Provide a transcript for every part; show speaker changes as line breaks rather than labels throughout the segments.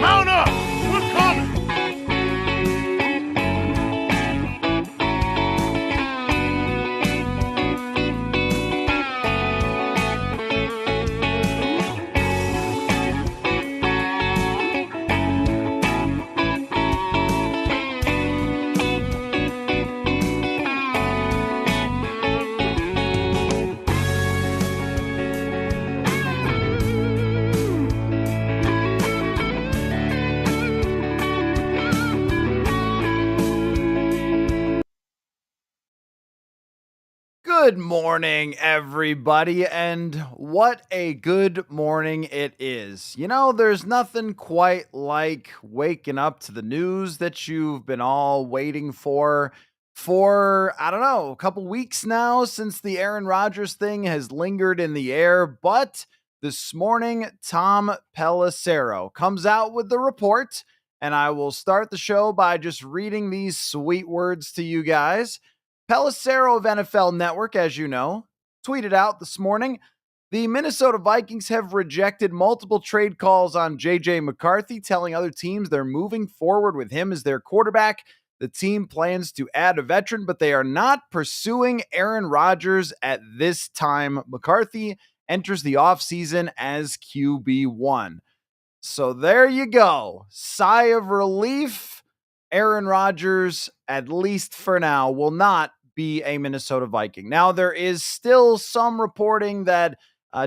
Mount up! We're coming!
Good morning, everybody, and what a good morning it is. You know, there's nothing quite like waking up to the news that you've been all waiting for, I don't know, a couple weeks now since the Aaron Rodgers thing has lingered in the air. But this morning, Tom Pelissero comes out with the report, and I will start the show by just reading these sweet words to you guys. Pelissero of NFL Network, as you know, tweeted out this morning, the Minnesota Vikings have rejected multiple trade calls on JJ McCarthy, telling other teams they're moving forward with him as their quarterback. The team plans to add a veteran, but they are not pursuing Aaron Rodgers at this time. McCarthy enters the offseason as QB1. So there you go. Sigh of relief. Aaron Rodgers, at least for now, will not be a Minnesota Viking. Now, there is still some reporting that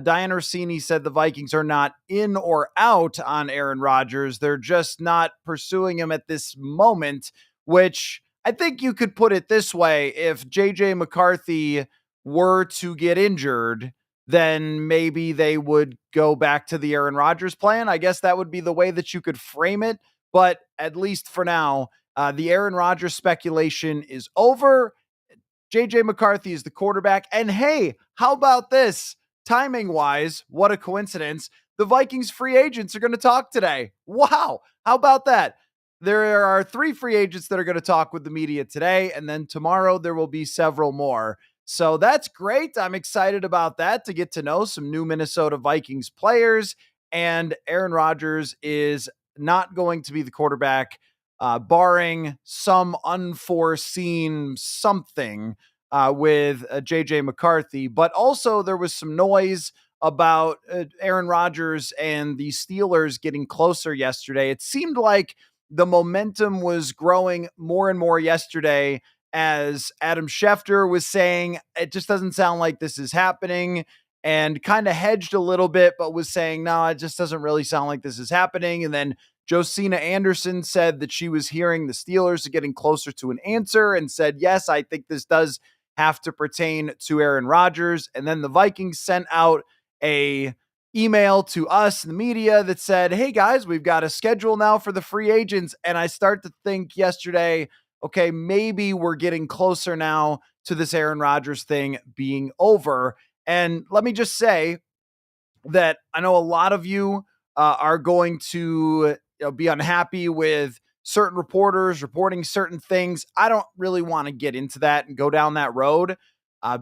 Diane Orsini said the Vikings are not in or out on Aaron Rodgers. They're just not pursuing him at this moment, which I think you could put it this way. If JJ McCarthy were to get injured, then maybe they would go back to the Aaron Rodgers plan. I guess that would be the way that you could frame it. But at least for now, the Aaron Rodgers speculation is over. JJ McCarthy is the quarterback. And hey, how about this? Timing wise, what a coincidence. The Vikings free agents are going to talk today. Wow. How about that? There are 3 free agents that are going to talk with the media today. And then tomorrow there will be several more. So that's great. I'm excited about that, to get to know some new Minnesota Vikings players. And Aaron Rodgers is not going to be the quarterback, barring some unforeseen something with JJ McCarthy. But also there was some noise about Aaron Rodgers and the Steelers getting closer yesterday. It seemed like the momentum was growing more and more yesterday, as Adam Schefter was saying, it just doesn't sound like this is happening, and kind of hedged a little bit, but was saying, no, it just doesn't really sound like this is happening. And then Josina Anderson said that she was hearing the Steelers are getting closer to an answer, and said, yes, I think this does have to pertain to Aaron Rodgers. And then the Vikings sent out a email to us, the media, that said, hey guys, we've got a schedule now for the free agents. And I start to think yesterday, okay, maybe we're getting closer now to this Aaron Rodgers thing being over. And let me just say that I know a lot of you are going to be unhappy with certain reporters reporting certain things. I don't really want to get into that and go down that road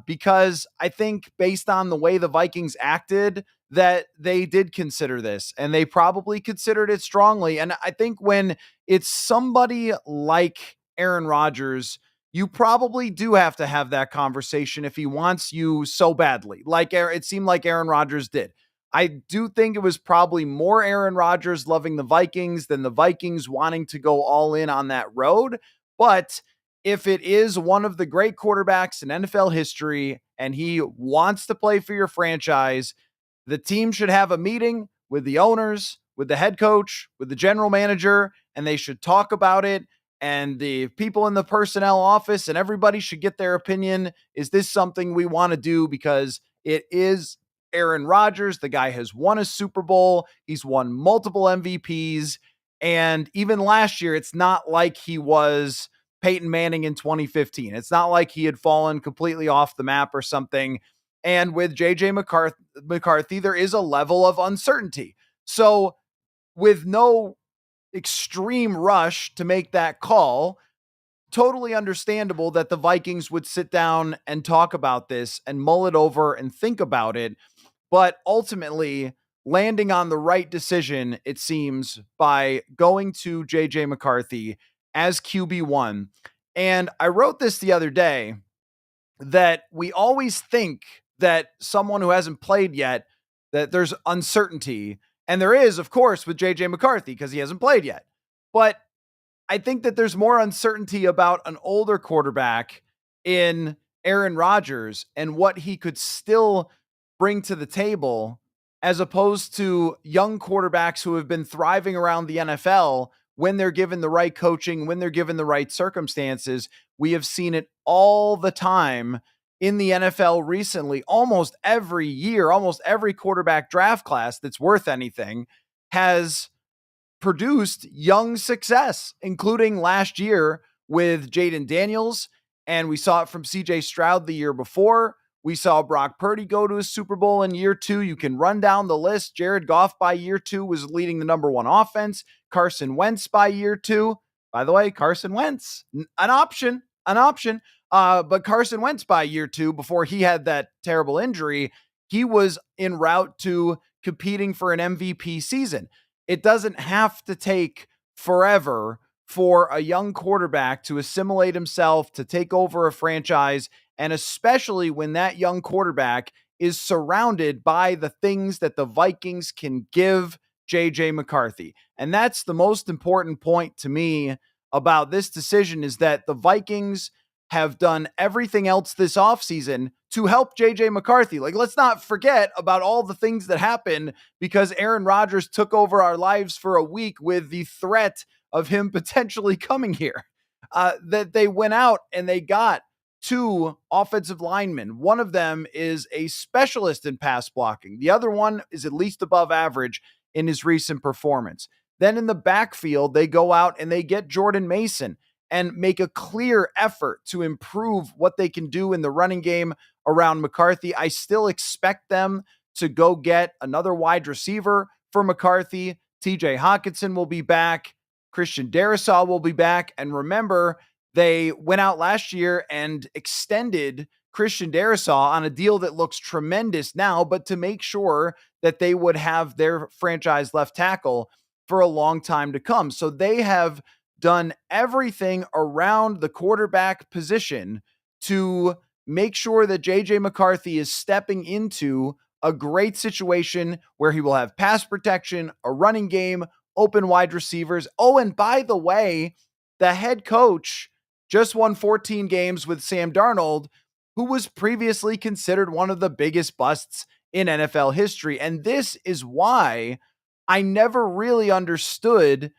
because I think, based on the way the Vikings acted, that they did consider this, and they probably considered it strongly. And I think when it's somebody like Aaron Rodgers, you probably do have to have that conversation if he wants you so badly, like it seemed like Aaron Rodgers did. I do think it was probably more Aaron Rodgers loving the Vikings than the Vikings wanting to go all in on that road. But if it is one of the great quarterbacks in NFL history and he wants to play for your franchise, the team should have a meeting with the owners, with the head coach, with the general manager, and they should talk about it. And the people in the personnel office and everybody should get their opinion. Is this something we want to do? Because it is Aaron Rodgers. The guy has won a Super Bowl. He's won multiple MVPs. And even last year, it's not like he was Peyton Manning in 2015. It's not like he had fallen completely off the map or something. And with JJ McCarthy, there is a level of uncertainty. So with no extreme rush to make that call, totally understandable that the Vikings would sit down and talk about this and mull it over and think about it. But ultimately, landing on the right decision, it seems, by going to JJ McCarthy as QB1. And I wrote this the other day that we always think that someone who hasn't played yet, that there's uncertainty. And there is, of course, with JJ McCarthy because he hasn't played yet. But I think that there's more uncertainty about an older quarterback in Aaron Rodgers and what he could still bring to the table as opposed to young quarterbacks who have been thriving around the NFL when they're given the right coaching, when they're given the right circumstances. We have seen it all the time in the NFL recently. Almost every year, almost every quarterback draft class that's worth anything has produced young success, including last year with Jaden Daniels. And we saw it from CJ Stroud the year before. We saw Brock Purdy go to a Super Bowl in year 2. You can run down the list. Jared Goff by year 2 was leading the number 1 offense. Carson Wentz by year 2. By the way, Carson Wentz, an option. But Carson Wentz by year 2, before he had that terrible injury, he was en route to competing for an MVP season. It doesn't have to take forever for a young quarterback to assimilate himself, to take over a franchise, and especially when that young quarterback is surrounded by the things that the Vikings can give JJ McCarthy. And that's the most important point to me about this decision, is that the Vikings have done everything else this offseason to help JJ McCarthy. Like, let's not forget about all the things that happened because Aaron Rodgers took over our lives for a week with the threat of him potentially coming here. That they went out and they got 2 offensive linemen. One of them is a specialist in pass blocking. The other one is at least above average in his recent performance. Then in the backfield, they go out and they get Jordan Mason and make a clear effort to improve what they can do in the running game around McCarthy. I still expect them to go get another wide receiver for McCarthy. TJ Hockenson will be back. Christian Darrisaw will be back. And remember, they went out last year and extended Christian Darrisaw on a deal that looks tremendous now, but to make sure that they would have their franchise left tackle for a long time to come. So they have done everything around the quarterback position to make sure that JJ McCarthy is stepping into a great situation where he will have pass protection, a running game, open wide receivers. Oh, and by the way, the head coach just won 14 games with Sam Darnold, who was previously considered one of the biggest busts in NFL history. And this is why I never really understood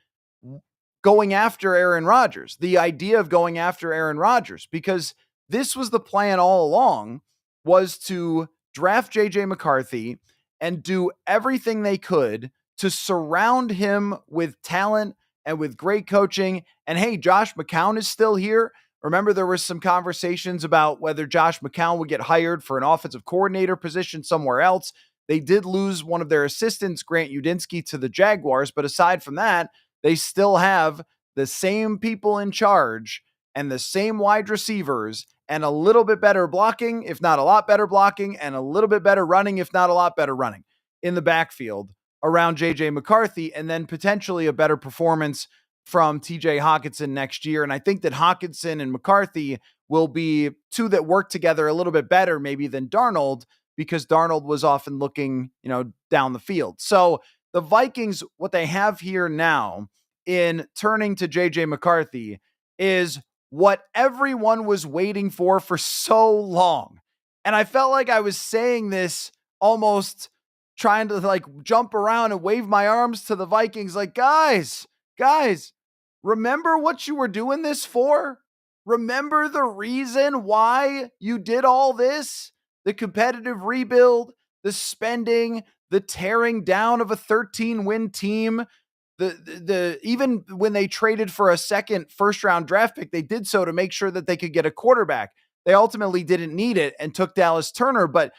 going after Aaron Rodgers, the idea of going after Aaron Rodgers, because this was the plan all along, was to draft JJ McCarthy and do everything they could to surround him with talent and with great coaching. And hey, Josh McCown is still here. Remember, there was some conversations about whether Josh McCown would get hired for an offensive coordinator position somewhere else. They did lose one of their assistants, Grant Udinski, to the Jaguars. But aside from that, they still have the same people in charge and the same wide receivers and a little bit better blocking, if not a lot better blocking, and a little bit better running, if not a lot better running in the backfield around JJ McCarthy, and then potentially a better performance from TJ Hockenson next year. And I think that Hockenson and McCarthy will be 2 that work together a little bit better maybe than Darnold, because Darnold was often looking, down the field. So the Vikings, what they have here now in turning to JJ McCarthy is what everyone was waiting for so long. And I felt like I was saying this almost trying to jump around and wave my arms to the Vikings. Like, guys, remember what you were doing this for? Remember the reason why you did all this? The competitive rebuild, the spending, the tearing down of a 13-win team. The even when they traded for a second first-round draft pick, they did so to make sure that they could get a quarterback. They ultimately didn't need it and took Dallas Turner, but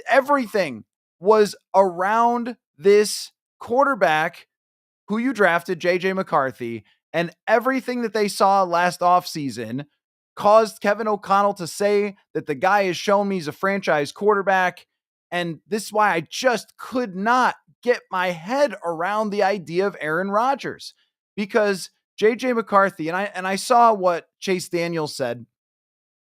everything was around this quarterback who you drafted, JJ McCarthy, and everything that they saw last offseason caused Kevin O'Connell to say that the guy has shown me he's a franchise quarterback. And this is why I just could not get my head around the idea of Aaron Rodgers because JJ McCarthy, and I saw what Chase Daniels said.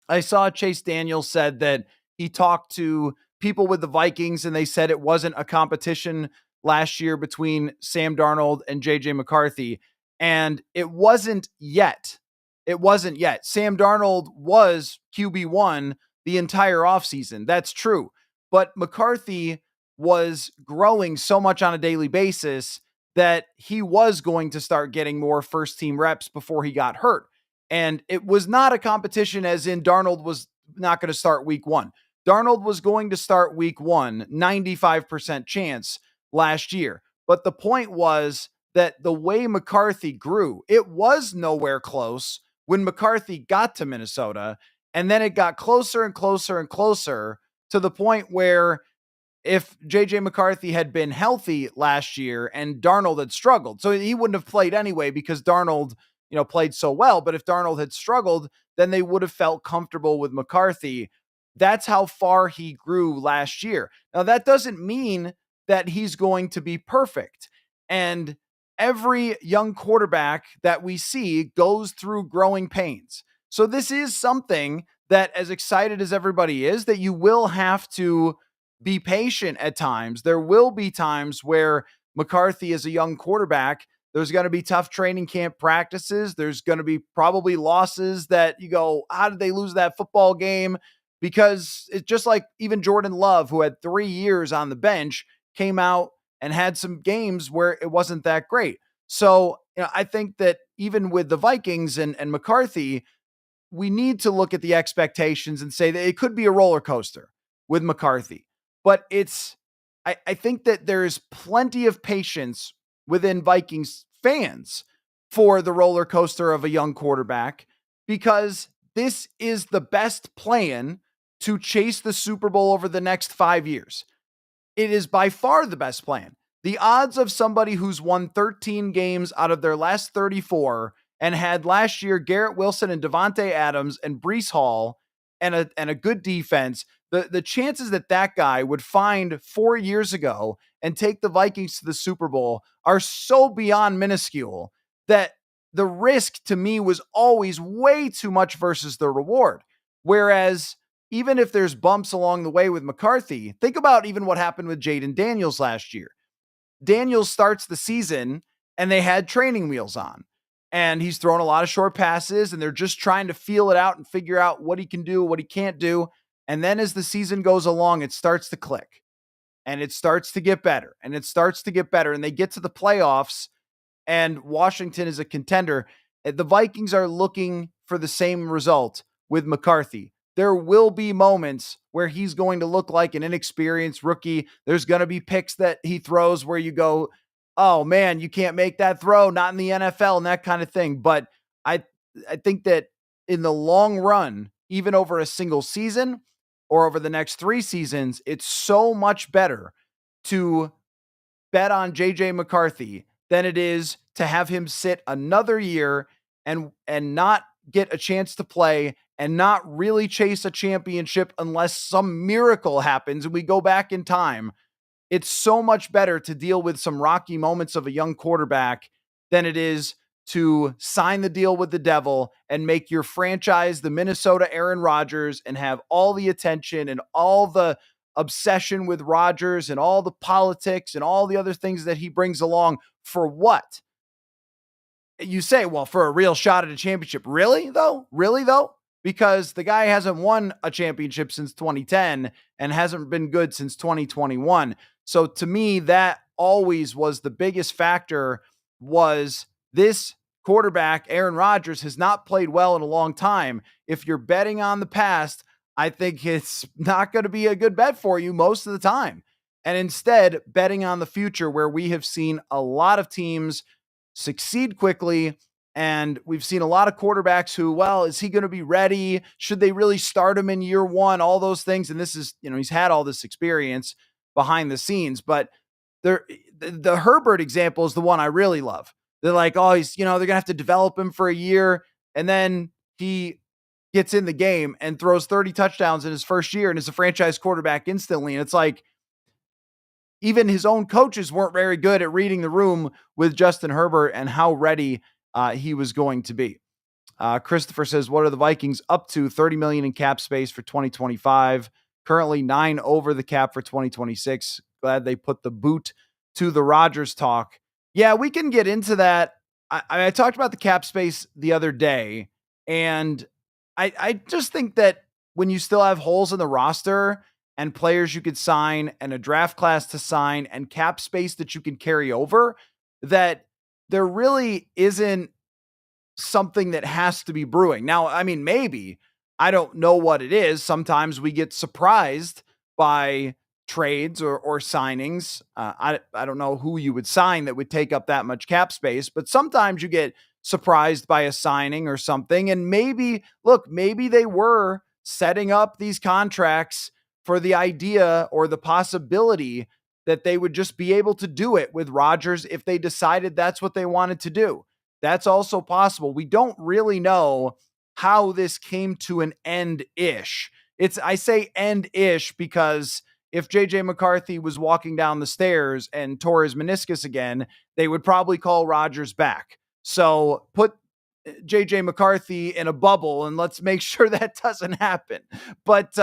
I saw Chase Daniels said that he talked to people with the Vikings and they said it wasn't a competition last year between Sam Darnold and JJ McCarthy. And it wasn't yet. It wasn't yet. Sam Darnold was QB1 the entire offseason. That's true. But McCarthy was growing so much on a daily basis that he was going to start getting more first team reps before he got hurt. And it was not a competition as in Darnold was not going to start week one. Darnold was going to start week one, 95% chance last year. But the point was that the way McCarthy grew, it was nowhere close when McCarthy got to Minnesota. And then it got closer and closer and closer to the point where if JJ McCarthy had been healthy last year and Darnold had struggled, so he wouldn't have played anyway because Darnold, played so well. But if Darnold had struggled, then they would have felt comfortable with McCarthy. That's how far he grew last year. Now, that doesn't mean that he's going to be perfect. And every young quarterback that we see goes through growing pains. So this is something that, as excited as everybody is, that you will have to be patient at times. There will be times where McCarthy is a young quarterback. There's going to be tough training camp practices. There's going to be probably losses that you go, how did they lose that football game? Because it's just like even Jordan Love, who had 3 years on the bench, came out and had some games where it wasn't that great. So I think that even with the Vikings and McCarthy, we need to look at the expectations and say that it could be a roller coaster with McCarthy. But I think that there's plenty of patience within Vikings fans for the roller coaster of a young quarterback because this is the best plan to chase the Super Bowl over the next 5 years. It is by far the best plan. The odds of somebody who's won 13 games out of their last 34 and had last year Garrett Wilson and Devontae Adams and Breece Hall and a good defense, the chances that guy would find 4 years ago and take the Vikings to the Super Bowl are so beyond minuscule that the risk to me was always way too much versus the reward. Whereas even if there's bumps along the way with McCarthy, think about even what happened with Jaden Daniels last year. Daniels starts the season and they had training wheels on. And he's throwing a lot of short passes and they're just trying to feel it out and figure out what he can do, what he can't do. And then as the season goes along, it starts to click and it starts to get better and it starts to get better. And they get to the playoffs and Washington is a contender. The Vikings are looking for the same result with McCarthy. There will be moments where he's going to look like an inexperienced rookie. There's going to be picks that he throws where you go, oh man, you can't make that throw, not in the NFL and that kind of thing. But I think that in the long run, even over a single season or over the next 3 seasons, it's so much better to bet on JJ McCarthy than it is to have him sit another year and not get a chance to play and not really chase a championship unless some miracle happens and we go back in time. It's so much better to deal with some rocky moments of a young quarterback than it is to sign the deal with the devil and make your franchise the Minnesota Aaron Rodgers and have all the attention and all the obsession with Rodgers and all the politics and all the other things that he brings along for what? You say, well, for a real shot at a championship. Really though? Because the guy hasn't won a championship since 2010 and hasn't been good since 2021. So to me, that always was the biggest factor was this quarterback, Aaron Rodgers, has not played well in a long time. If you're betting on the past, I think it's not going to be a good bet for you most of the time. And instead, betting on the future where we have seen a lot of teams succeed quickly. And we've seen a lot of quarterbacks who, well, is he going to be ready? Should they really start him in year one? All those things. And this is, he's had all this experience behind the scenes, but the Herbert example is the one I really love. They're like, oh, he's, they're going to have to develop him for a year. And then he gets in the game and throws 30 touchdowns in his first year and is a franchise quarterback instantly. And it's like, even his own coaches weren't very good at reading the room with Justin Herbert and how ready he was going to be. Christopher says, what are the Vikings up to? $30 million in cap space for 2025. Currently 9 over the cap for 2026. Glad they put the boot to the Rodgers talk. Yeah, we can get into that. I talked about the cap space the other day, and I just think that when you still have holes in the roster and players you could sign and a draft class to sign and cap space that you can carry over, that there really isn't something that has to be brewing. Now, I mean, maybe, I don't know what it is. Sometimes we get surprised by trades or signings. I don't know who you would sign that would take up that much cap space, but sometimes you get surprised by a signing or something. And maybe, look, maybe they were setting up these contracts for the idea or the possibility that they would just be able to do it with Rodgers if they decided that's what they wanted to do. That's also possible. We don't really know how this came to an end-ish. I say end-ish because if JJ McCarthy was walking down the stairs and tore his meniscus again, they would probably call Rodgers back. So put JJ McCarthy in a bubble and let's make sure that doesn't happen. But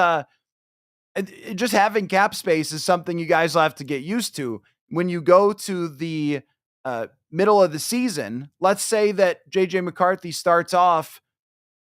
just having cap space is something you guys will have to get used to. When you go to the middle of the season, let's say that JJ McCarthy starts off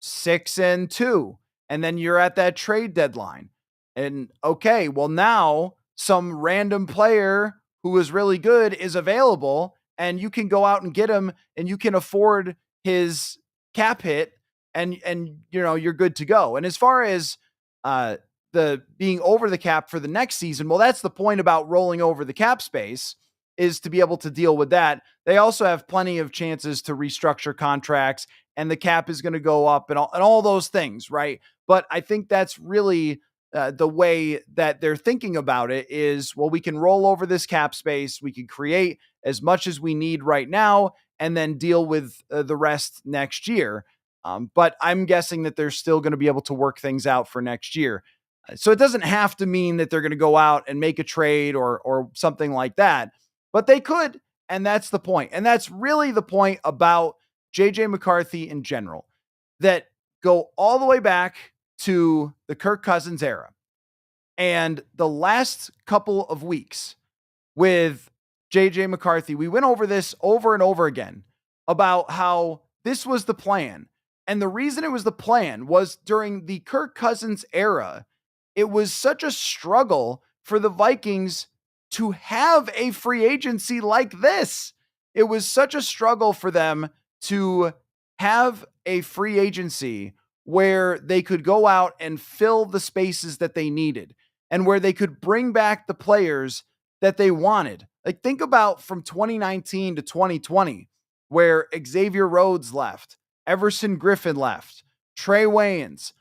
6-2, and then you're at that trade deadline. And okay, well, now some random player who is really good is available, and you can go out and get him, and you can afford his cap hit, and you're good to go. And as far as the being over the cap for the next season, well, that's the point about rolling over the cap space, is to be able to deal with that. They also have plenty of chances to restructure contracts, and the cap is going to go up and all those things, right? But I think that's really the way that they're thinking about it is, well, we can roll over this cap space. We can create as much as we need right now and then deal with the rest next year. But I'm guessing that they're still going to be able to work things out for next year. So it doesn't have to mean that they're going to go out and make a trade or something like that, but they could. And that's the point. And that's really the point about JJ McCarthy in general, that go all the way back to the Kirk Cousins era and the last couple of weeks with JJ McCarthy. We went over this over and over again about how this was the plan. And the reason it was the plan was during the Kirk Cousins era, it was such a struggle for the Vikings to have a free agency like this. It was such a struggle for them to have a free agency where they could go out and fill the spaces that they needed and where they could bring back the players that they wanted. Like, think about from 2019 to 2020, where Xavier Rhodes left, Everson Griffin left, Trey Wayans,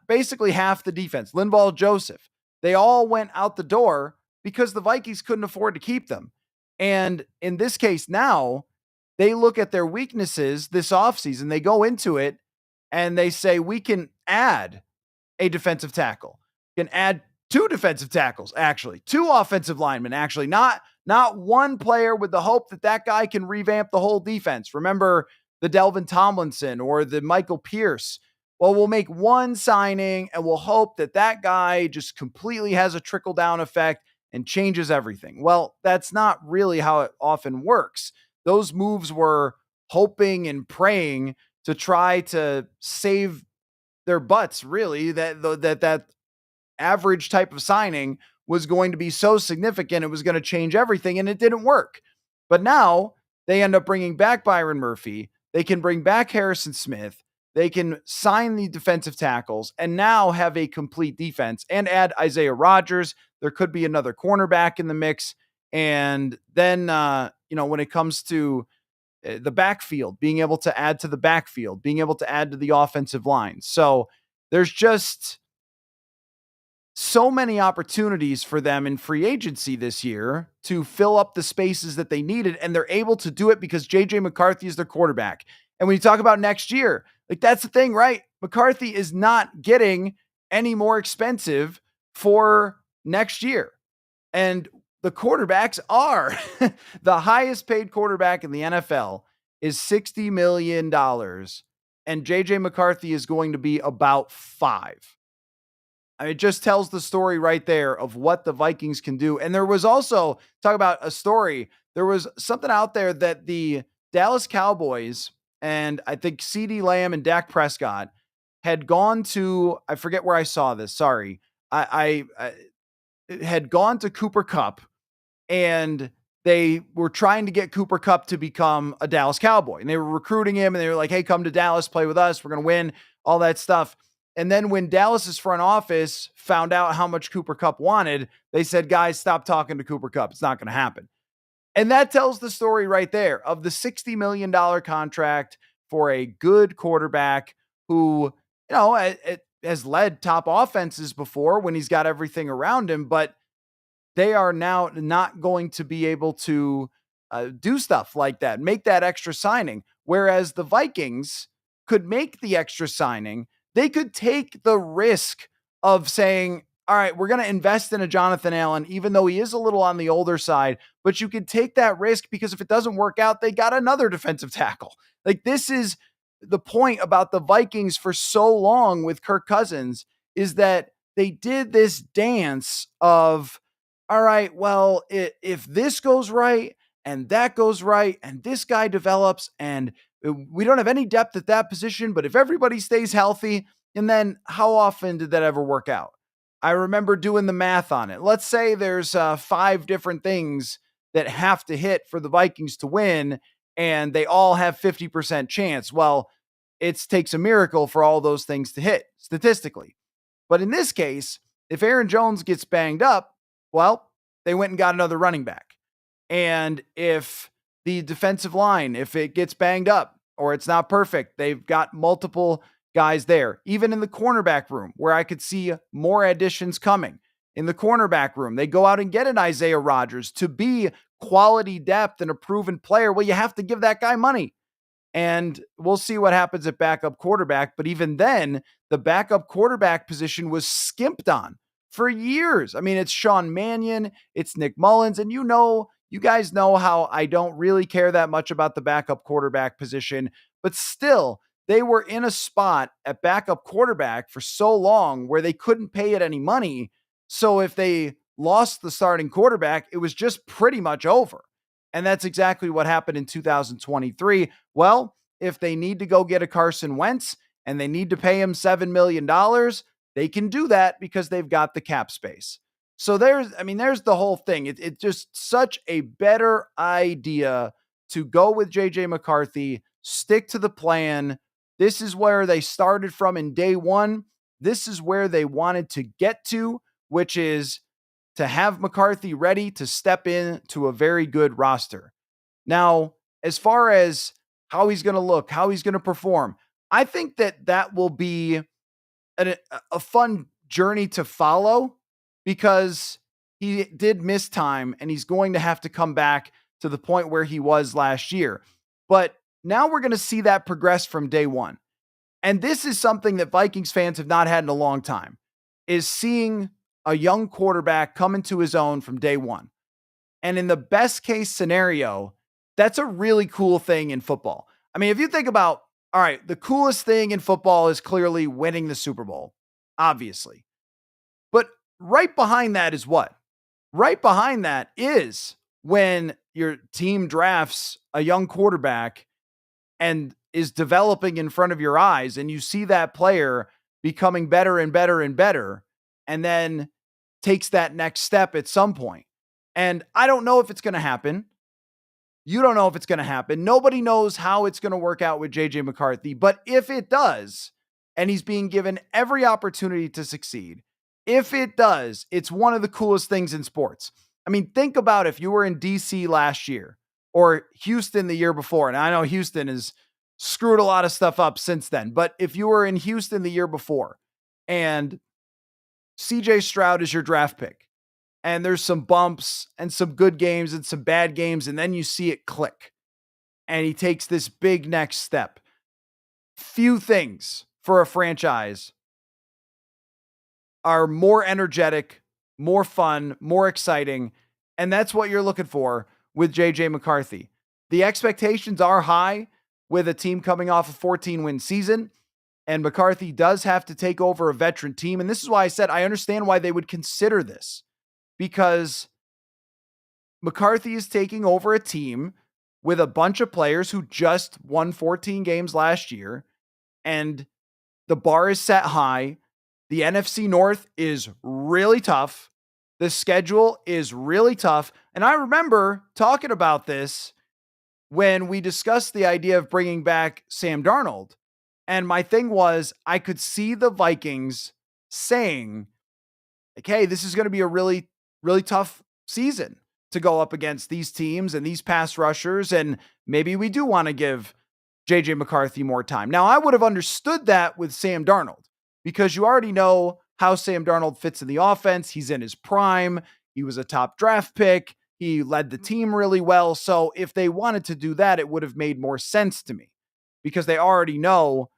basically half the defense, Linval Joseph. They all went out the door because the Vikings couldn't afford to keep them. And in this case now, they look at their weaknesses this offseason. They go into it and they say, we can add a defensive tackle. We can add 2 defensive tackles, actually, 2 offensive linemen, actually, not one player with the hope that that guy can revamp the whole defense. Remember the Delvin Tomlinson or the Michael Pierce. Well, we'll make one signing and we'll hope that that guy just completely has a trickle-down effect and changes everything. Well, that's not really how it often works. Those moves were hoping and praying to try to save their butts, really, that average type of signing was going to be so significant, it was going to change everything, and it didn't work. But now they end up bringing back Byron Murphy. They can bring back Harrison Smith. They can sign the defensive tackles and now have a complete defense and add Isaiah Rodgers. There could be another cornerback in the mix. And then, when it comes to the backfield, being able to add to the backfield, being able to add to the offensive line. So there's just so many opportunities for them in free agency this year to fill up the spaces that they needed. And they're able to do it because JJ McCarthy is their quarterback. And when you talk about next year, like, that's the thing, right? McCarthy is not getting any more expensive for next year. And the quarterbacks are. The highest paid quarterback in the NFL is $60 million, and JJ McCarthy is going to be about 5. I mean, it just tells the story right there of what the Vikings can do. And there was also, talk about a story, there was something out there that the Dallas Cowboys and I think CeeDee Lamb and Dak Prescott had gone to, I forget where I saw this, sorry. I had gone to Cooper Kupp, and they were trying to get Cooper Kupp to become a Dallas Cowboy. And they were recruiting him, and they were like, hey, come to Dallas, play with us. We're going to win, all that stuff. And then when Dallas's front office found out how much Cooper Kupp wanted, they said, guys, stop talking to Cooper Kupp. It's not going to happen. And that tells the story right there of the $60 million contract for a good quarterback who, it has led top offenses before when he's got everything around him, but they are now not going to be able to do stuff like that, make that extra signing. Whereas the Vikings could make the extra signing. They could take the risk of saying, all right, we're going to invest in a Jonathan Allen, even though he is a little on the older side, but you could take that risk because if it doesn't work out, they got another defensive tackle. Like, this is the point about the Vikings for so long with Kirk Cousins, is that they did this dance of, all right, well, if this goes right and that goes right and this guy develops and we don't have any depth at that position, but if everybody stays healthy, and then how often did that ever work out? I remember doing the math on it. Let's say there's 5 different things that have to hit for the Vikings to win, and they all have 50% chance. Well, it takes a miracle for all those things to hit statistically. But in this case, if Aaron Jones gets banged up, well, they went and got another running back. And if the defensive line, if it gets banged up or it's not perfect, they've got multiple guys there. Even in the cornerback room, where I could see more additions coming. In the cornerback room, they go out and get an Isaiah Rodgers to be quality depth and a proven player. Well, you have to give that guy money. And we'll see what happens at backup quarterback. But even then, the backup quarterback position was skimped on for years. I mean, it's Sean Mannion, it's Nick Mullins, and you guys know how I don't really care that much about the backup quarterback position, but still, they were in a spot at backup quarterback for so long where they couldn't pay it any money. So if they lost the starting quarterback, it was just pretty much over. And that's exactly what happened in 2023. Well, if they need to go get a Carson Wentz and they need to pay him $7 million, they can do that because they've got the cap space. So there's the whole thing. It's just such a better idea to go with JJ McCarthy, stick to the plan. This is where they started from in day one. This is where they wanted to get to, which is to have McCarthy ready to step in to a very good roster. Now, as far as how he's going to look, how he's going to perform, I think that will be a fun journey to follow, because he did miss time and he's going to have to come back to the point where he was last year. But now we're going to see that progress from day one. And this is something that Vikings fans have not had in a long time, is seeing a young quarterback come into his own from day one. And in the best case scenario, that's a really cool thing in football. I mean, if you think about, all right, the coolest thing in football is clearly winning the Super Bowl, obviously. But right behind that is what? Right behind that is when your team drafts a young quarterback and is developing in front of your eyes, and you see that player becoming better and better and better, and then takes that next step at some point. And I don't know if it's going to happen. You don't know if it's going to happen. Nobody knows how it's going to work out with JJ McCarthy. But if it does, and he's being given every opportunity to succeed, if it does, it's one of the coolest things in sports. I mean, think about if you were in DC last year or Houston the year before. And I know Houston has screwed a lot of stuff up since then. But if you were in Houston the year before and CJ Stroud is your draft pick, and there's some bumps and some good games and some bad games, and then you see it click, and he takes this big next step. Few things for a franchise are more energetic, more fun, more exciting, And that's what you're looking for with JJ McCarthy. The expectations are high with a team coming off a 14-win season, and McCarthy does have to take over a veteran team. And this is why I said I understand why they would consider this, because McCarthy is taking over a team with a bunch of players who just won 14 games last year, and the bar is set high. The NFC North is really tough. The schedule is really tough. And I remember talking about this when we discussed the idea of bringing back Sam Darnold. And my thing was, I could see the Vikings saying, like, hey, this is going to be a really, really tough season to go up against these teams and these pass rushers. And maybe we do want to give JJ McCarthy more time. Now, I would have understood that with Sam Darnold, because you already know how Sam Darnold fits in the offense. He's in his prime. He was a top draft pick. He led the team really well. So if they wanted to do that, it would have made more sense to me, because they already know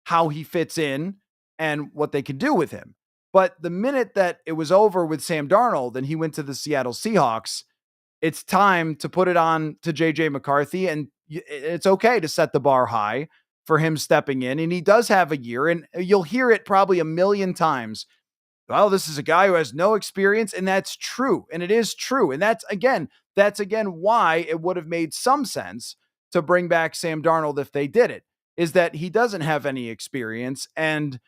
how he fits in and what they can do with him. But the minute that it was over with Sam Darnold and he went to the Seattle Seahawks, it's time to put it on to JJ McCarthy, and it's okay to set the bar high for him stepping in. And he does have a year, and you'll hear it probably a million times. Well, this is a guy who has no experience, and that's true. And it is true. And that's again why it would have made some sense to bring back Sam Darnold if they did it, is that he doesn't have any experience, and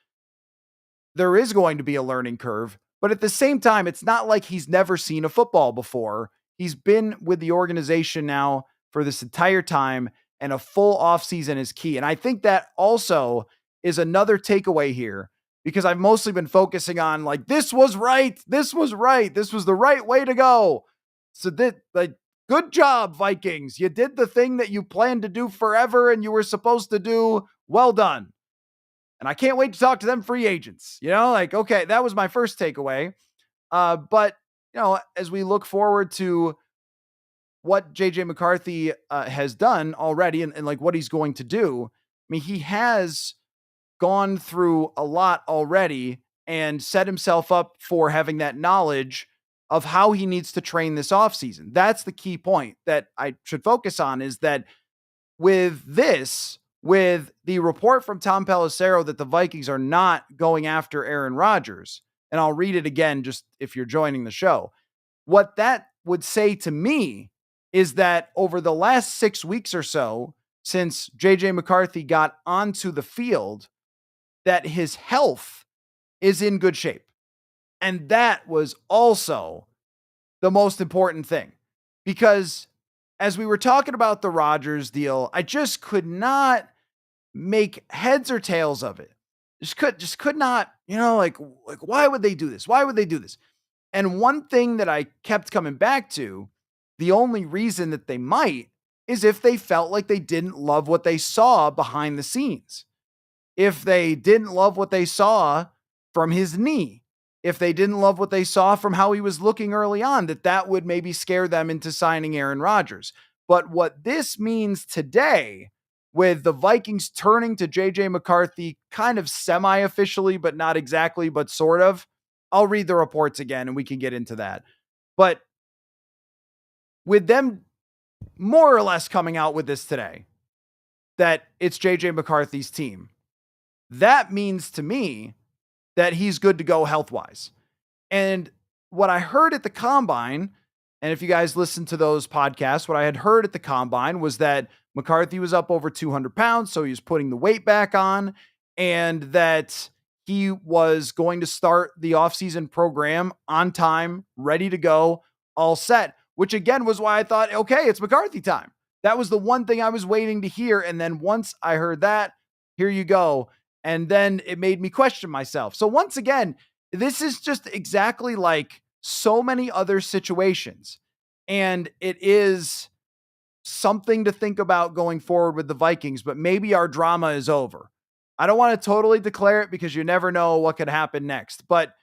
there is going to be a learning curve. But at the same time, it's not like he's never seen a football before. He's been with the organization now for this entire time, and a full offseason is key. And I think that also is another takeaway here, because I've mostly been focusing on like, this was right. This was right. This was the right way to go. So that, like, good job, Vikings. You did the thing that you planned to do forever and you were supposed to do. Well done. And I can't wait to talk to them free agents. Like, okay, that was my first takeaway. But, as we look forward to what JJ McCarthy has done already, and like what he's going to do, I mean, he has gone through a lot already and set himself up for having that knowledge of how he needs to train this offseason. That's the key point that I should focus on, is that with the report from Tom Pelissero that the Vikings are not going after Aaron Rodgers, and I'll read it again just if you're joining the show, what that would say to me is that over the last 6 weeks or so, since JJ McCarthy got onto the field, that his health is in good shape. And that was also the most important thing, because as we were talking about the Rodgers deal, I just could not make heads or tails of it. Just could not, like why would they do this? Why would they do this? And one thing that I kept coming back to, the only reason that they might is if they felt like they didn't love what they saw behind the scenes. If they didn't love what they saw from his knee, if they didn't love what they saw from how he was looking early on, that would maybe scare them into signing Aaron Rodgers. But what this means today, with the Vikings turning to JJ McCarthy kind of semi-officially, but not exactly, but sort of, I'll read the reports again and we can get into that. But with them more or less coming out with this today, that it's JJ McCarthy's team, that means to me that he's good to go health-wise. And what I heard at the Combine, and if you guys listen to those podcasts, what I had heard at the Combine was that McCarthy was up over 200 pounds, so he was putting the weight back on, and that he was going to start the offseason program on time, ready to go, all set, which again was why I thought, okay, it's McCarthy time. That was the one thing I was waiting to hear. And then once I heard that, here you go. And then it made me question myself. So once again, this is just exactly like so many other situations. And it is something to think about going forward with the Vikings, but maybe our drama is over. I don't want to totally declare it, because you never know what could happen next. But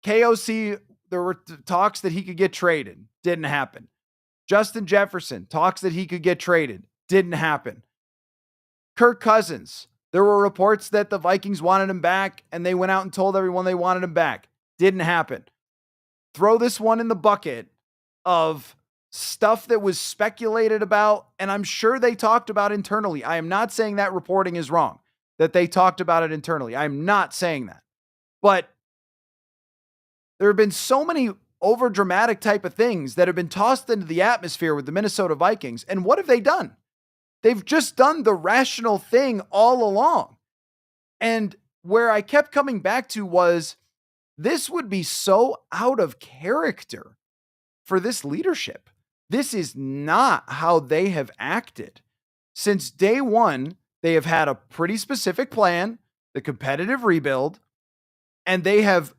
KOC, there were talks that he could get traded. Didn't happen. Justin Jefferson, talks that he could get traded. Didn't happen. Kirk Cousins, there were reports that the Vikings wanted him back, and they went out and told everyone they wanted him back. Didn't happen. Throw this one in the bucket of stuff that was speculated about, and I'm sure they talked about internally. I am not saying that reporting is wrong, that they talked about it internally. I'm not saying that. But there have been so many overdramatic type of things that have been tossed into the atmosphere with the Minnesota Vikings. And what have they done? They've just done the rational thing all along. And where I kept coming back to was this would be so out of character for this leadership. This is not how they have acted. Since day one, they have had a pretty specific plan, the competitive rebuild, and they have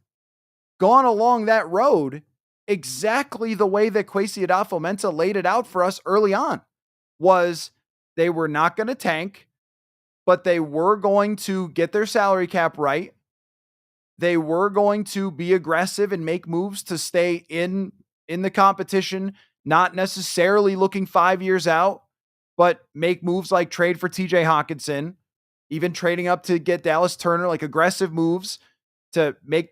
gone along that road exactly the way that Kwesi Adofo-Mensah laid it out for us early on. Was they were not going to tank, but they were going to get their salary cap right. They were going to be aggressive and make moves to stay in the competition, not necessarily looking 5 years out, but make moves like trade for TJ Hawkinson, even trading up to get Dallas Turner, like aggressive moves to make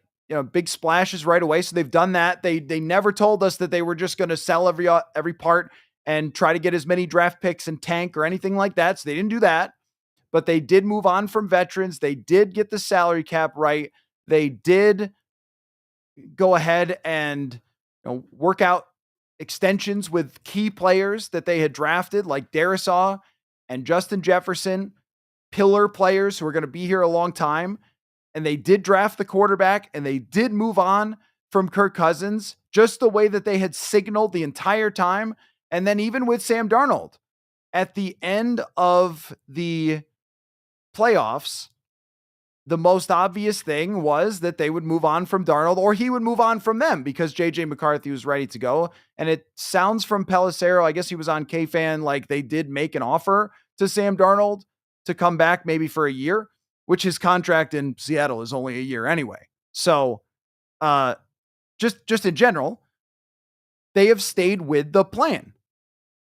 big splashes right away. So they've done that. They never told us that they were just going to sell every part and try to get as many draft picks and tank or anything like that. So they didn't do that, but they did move on from veterans. They did get the salary cap right. They did go ahead and work out extensions with key players that they had drafted, like Darisaw and Justin Jefferson, pillar players who are going to be here a long time. And they did draft the quarterback, and they did move on from Kirk Cousins, just the way that they had signaled the entire time. And then even with Sam Darnold, at the end of the playoffs, the most obvious thing was that they would move on from Darnold, or he would move on from them because JJ McCarthy was ready to go. And it sounds from Pelissero, I guess he was on K-Fan, like they did make an offer to Sam Darnold to come back maybe for a year, which his contract in Seattle is only a year anyway. So just in general, they have stayed with the plan.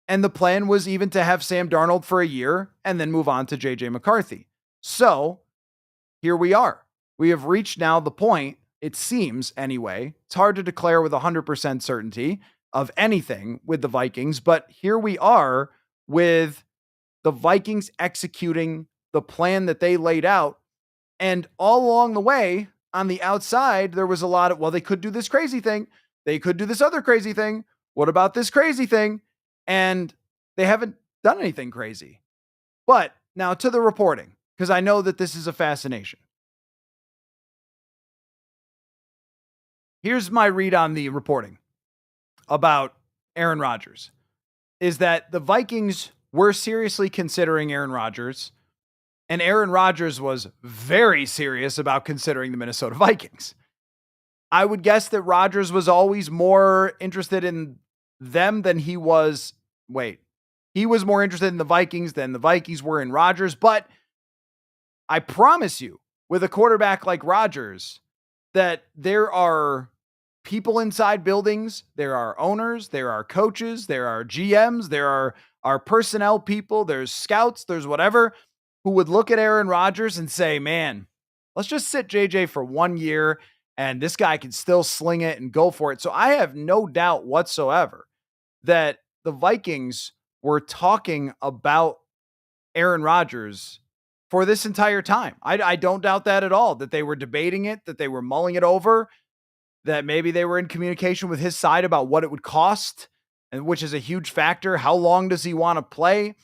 And the plan was even to have Sam Darnold for a year and then move on to JJ McCarthy. So here we are. We have reached now the point, it seems anyway. It's hard to declare with 100% certainty of anything with the Vikings, but here we are with the Vikings executing the plan that they laid out. And all along the way, on the outside, there was a lot of, well, they could do this crazy thing. They could do this other crazy thing. What about this crazy thing? And they haven't done anything crazy. But now to the reporting, because I know that this is a fascination. Here's my read on the reporting about Aaron Rodgers, is that the Vikings were seriously considering Aaron Rodgers, and Aaron Rodgers was very serious about considering the Minnesota Vikings. I would guess that Rodgers was always more interested in them than he was. He was more interested in the Vikings than the Vikings were in Rodgers. But I promise you, with a quarterback like Rodgers, that there are people inside buildings, there are owners, there are coaches, there are GMs, there are personnel people, there's scouts, there's whatever, who would look at Aaron Rodgers and say, man, let's just sit JJ for 1 year and this guy can still sling it and go for it. So I have no doubt whatsoever that the Vikings were talking about Aaron Rodgers for this entire time. I don't doubt that at all, that they were debating it, that they were mulling it over, that maybe they were in communication with his side about what it would cost, and which is a huge factor. How long does he want to play?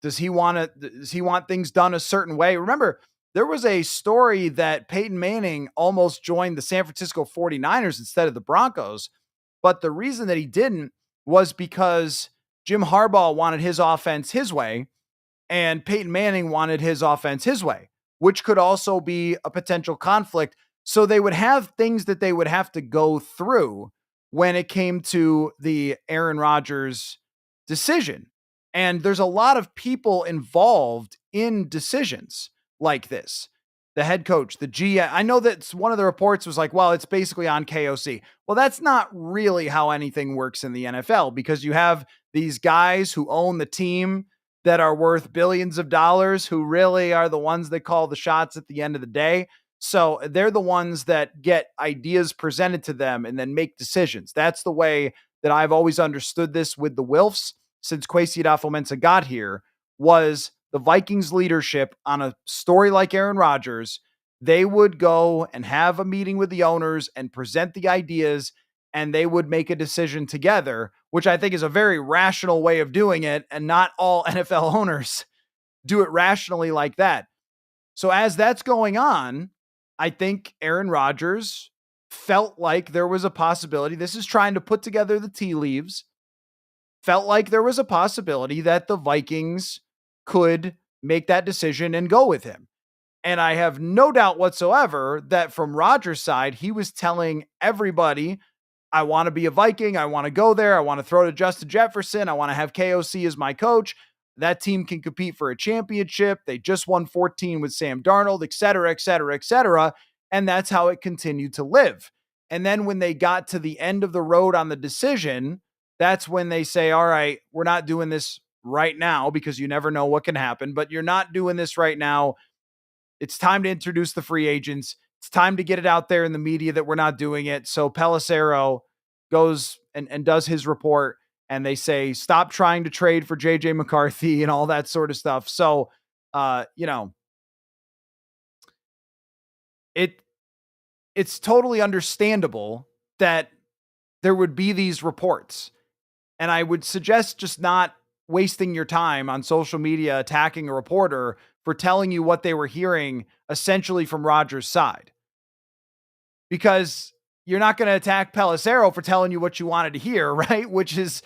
Does he want things done a certain way? Remember, there was a story that Peyton Manning almost joined the San Francisco 49ers instead of the Broncos. But the reason that he didn't was because Jim Harbaugh wanted his offense his way and Peyton Manning wanted his offense his way, which could also be a potential conflict. So they would have things that they would have to go through when it came to the Aaron Rodgers decision. And there's a lot of people involved in decisions like this. The head coach, the GM. I know that one of the reports was like, well, it's basically on KOC. Well, that's not really how anything works in the NFL, because you have these guys who own the team that are worth billions of dollars, who really are the ones that call the shots at the end of the day. So they're the ones that get ideas presented to them and then make decisions. That's the way that I've always understood this with the Wilfs since Kwesi adofo-mensah got here was the Vikings leadership on a story like Aaron Rodgers. They would go and have a meeting with the owners and present the ideas, and they would make a decision together, which I think is a very rational way of doing it. And not all NFL owners do it rationally like that. So as that's going on, I think Aaron Rodgers felt like there was a possibility. This is trying to put together the tea leaves. Felt like there was a possibility that the Vikings could make that decision and go with him. And I have no doubt whatsoever that from Rodgers' side, he was telling everybody, I want to be a Viking. I want to go there. I want to throw to Justin Jefferson. I want to have KOC as my coach. That team can compete for a championship. They just won 14 with Sam Darnold, et cetera, et cetera, et cetera. And that's how it continued to live. And then when they got to the end of the road on the decision, that's when they say, all right, we're not doing this right now because you never know what can happen, but you're not doing this right now. It's time to introduce the free agents. It's time to get it out there in the media that we're not doing it. So Pelissero goes and does his report, and they say, stop trying to trade for JJ McCarthy and all that sort of stuff. So, it's totally understandable that there would be these reports. And I would suggest just not wasting your time on social media attacking a reporter for telling you what they were hearing essentially from Rodgers' side. Because you're not going to attack Pelissero for telling you what you wanted to hear, right? Which is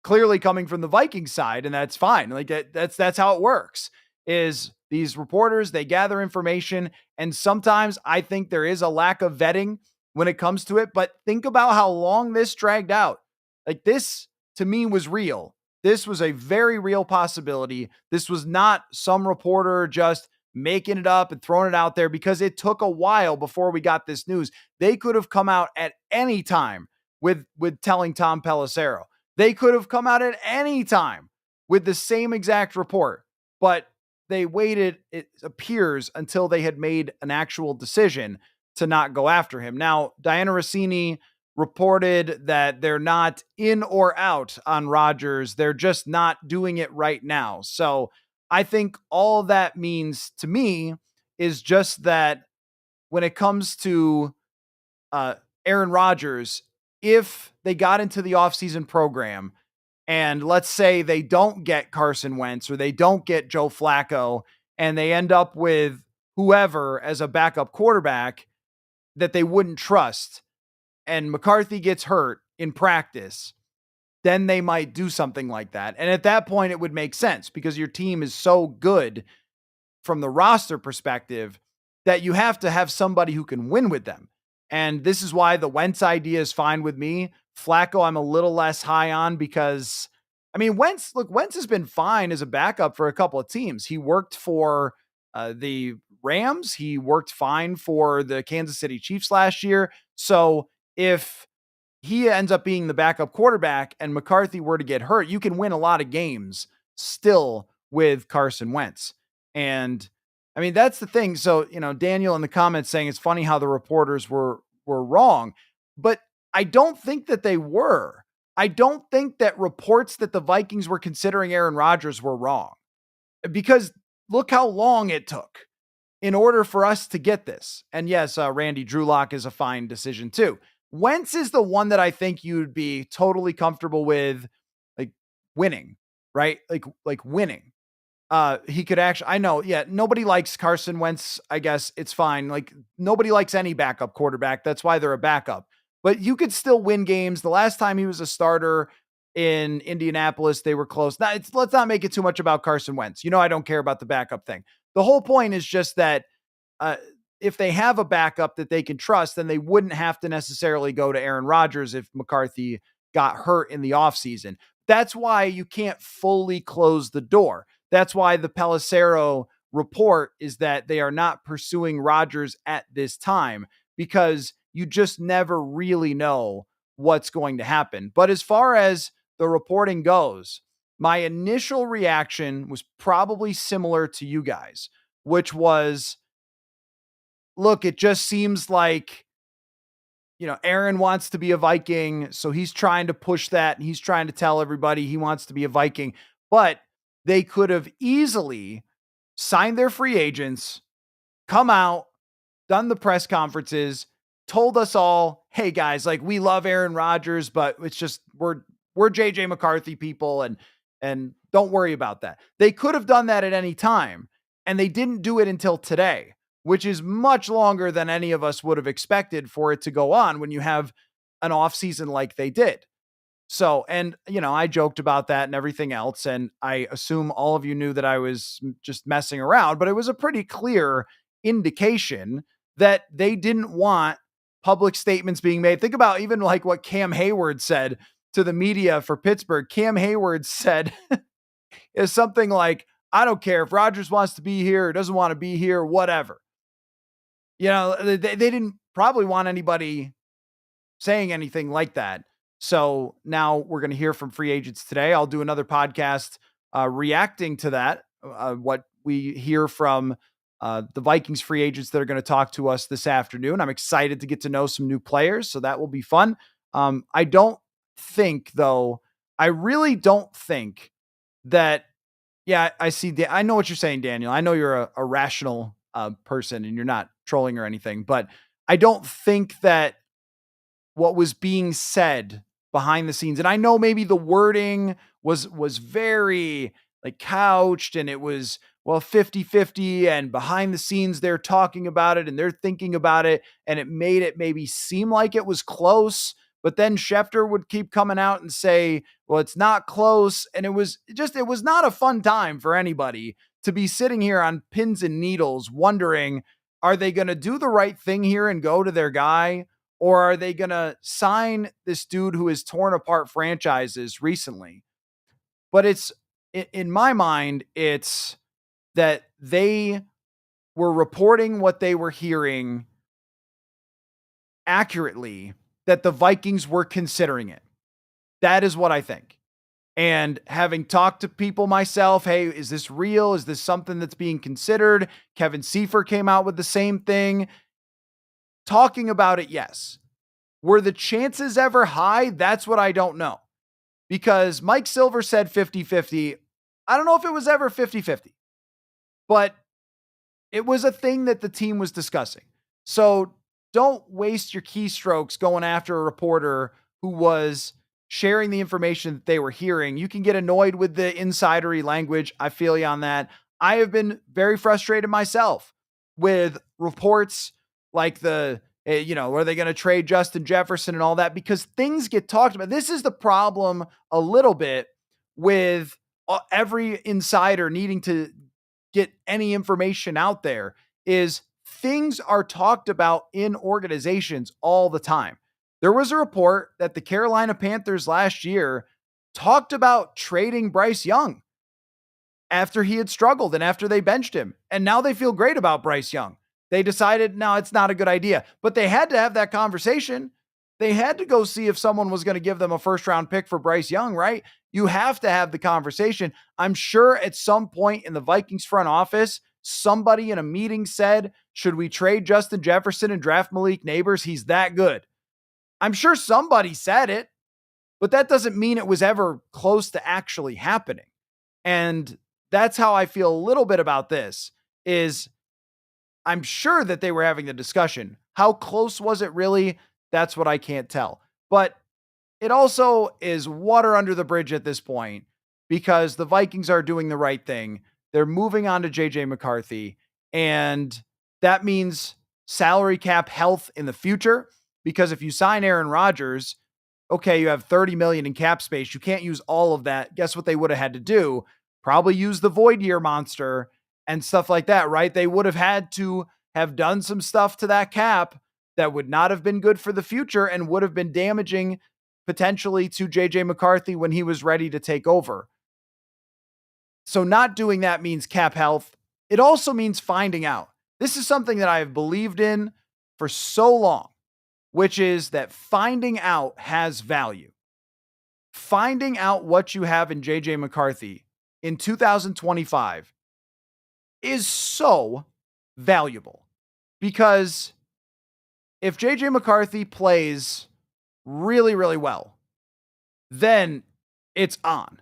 clearly coming from the Vikings side, and that's fine. Like that's how it works. Is these reporters, they gather information, and sometimes I think there is a lack of vetting when it comes to it, but think about how long this dragged out. Like this to me was real. This was a very real possibility. This was not some reporter just making it up and throwing it out there, because it took a while before we got this news. They could have come out at any time with telling Tom Pelissero. They could have come out at any time with the same exact report, but they waited, it appears, until they had made an actual decision to not go after him. Now, Diana Rossini reported that they're not in or out on Rodgers. They're just not doing it right now. So I think all that means to me is just that when it comes to Aaron Rodgers, if they got into the offseason program and let's say they don't get Carson Wentz or they don't get Joe Flacco and they end up with whoever as a backup quarterback that they wouldn't trust, and McCarthy gets hurt in practice, then they might do something like that. And at that point, it would make sense because your team is so good from the roster perspective that you have to have somebody who can win with them. And this is why the Wentz idea is fine with me. Flacco, I'm a little less high on because, I mean, Wentz has been fine as a backup for a couple of teams. He worked for the Rams. He worked fine for the Kansas City Chiefs last year. So if he ends up being the backup quarterback and McCarthy were to get hurt, you can win a lot of games still with Carson Wentz. And I mean, that's the thing. So, Daniel in the comments saying it's funny how the reporters were wrong, but I don't think that they were. I don't think that reports that the Vikings were considering Aaron Rodgers were wrong, because look how long it took in order for us to get this. And yes, Randy, Drew Lock is a fine decision too. Wentz is the one that I think you'd be totally comfortable with, like winning, right? Like winning. He could actually, I know, yeah, nobody likes Carson Wentz. I guess it's fine. Like nobody likes any backup quarterback. That's why they're a backup, but you could still win games. The last time he was a starter in Indianapolis, they were close. Now let's not make it too much about Carson Wentz. I don't care about the backup thing. The whole point is just that, if they have a backup that they can trust, then they wouldn't have to necessarily go to Aaron Rodgers if McCarthy got hurt in the offseason. That's why you can't fully close the door. That's why the Pelissero report is that they are not pursuing Rodgers at this time, because you just never really know what's going to happen. But as far as the reporting goes, my initial reaction was probably similar to you guys, which was, look, it just seems like Aaron wants to be a Viking, so he's trying to push that. And he's trying to tell everybody he wants to be a Viking, but they could have easily signed their free agents, come out, done the press conferences, told us all, "Hey guys, like we love Aaron Rodgers, but it's just we're JJ McCarthy people and don't worry about that." They could have done that at any time, and they didn't do it until today, which is much longer than any of us would have expected for it to go on when you have an off season like they did. So, and I joked about that and everything else, and I assume all of you knew that I was just messing around, but it was a pretty clear indication that they didn't want public statements being made. Think about even like what Cam Hayward said to the media for Pittsburgh. Cam Hayward said is something like, "I don't care if Rodgers wants to be here or doesn't want to be here, whatever." They didn't probably want anybody saying anything like that. So now we're going to hear from free agents today. I'll do another podcast reacting to that, what we hear from the Vikings free agents that are going to talk to us this afternoon. I'm excited to get to know some new players, so that will be fun. I don't think, though, I really don't think that, yeah, I see. I know what you're saying, Daniel. I know you're a rational person and you're not trolling or anything, but I don't think that what was being said behind the scenes. And I know maybe the wording was very like couched and it was, well, 50-50, and behind the scenes they're talking about it and they're thinking about it, and it made it maybe seem like it was close. But then Schefter would keep coming out and say, well, it's not close. And it was not a fun time for anybody to be sitting here on pins and needles wondering, are they going to do the right thing here and go to their guy? Or are they going to sign this dude who has torn apart franchises recently? But it's, in my mind, it's that they were reporting what they were hearing accurately, that the Vikings were considering it. That is what I think. And having talked to people myself, hey, is this real? Is this something that's being considered? Kevin Seifert came out with the same thing. Talking about it, yes. Were the chances ever high? That's what I don't know. Because Mike Silver said 50-50. I don't know if it was ever 50-50. But it was a thing that the team was discussing. So don't waste your keystrokes going after a reporter who was sharing the information that they were hearing. You can get annoyed with the insidery language. I feel you on that. I have been very frustrated myself with reports like are they going to trade Justin Jefferson and all that? Because things get talked about. This is the problem a little bit with every insider needing to get any information out there, is things are talked about in organizations all the time. There was a report that the Carolina Panthers last year talked about trading Bryce Young after he had struggled and after they benched him. And now they feel great about Bryce Young. They decided, no, it's not a good idea. But they had to have that conversation. They had to go see if someone was going to give them a first-round pick for Bryce Young, right? You have to have the conversation. I'm sure at some point in the Vikings front office, somebody in a meeting said, should we trade Justin Jefferson and draft Malik Neighbors? He's that good. I'm sure somebody said it, but that doesn't mean it was ever close to actually happening. And that's how I feel a little bit about this, is I'm sure that they were having the discussion. How close was it really? That's what I can't tell. But it also is water under the bridge at this point, because the Vikings are doing the right thing. They're moving on to JJ McCarthy, and that means salary cap health in the future, because if you sign Aaron Rodgers, okay, you have $30 million in cap space. You can't use all of that. Guess what they would have had to do? Probably use the void year monster and stuff like that, right? They would have had to have done some stuff to that cap that would not have been good for the future and would have been damaging potentially to JJ McCarthy when he was ready to take over. So not doing that means cap health. It also means finding out. This is something that I have believed in for so long, which is that finding out has value. Finding out what you have in JJ McCarthy in 2025 is so valuable, because if JJ McCarthy plays really, really well, then it's on.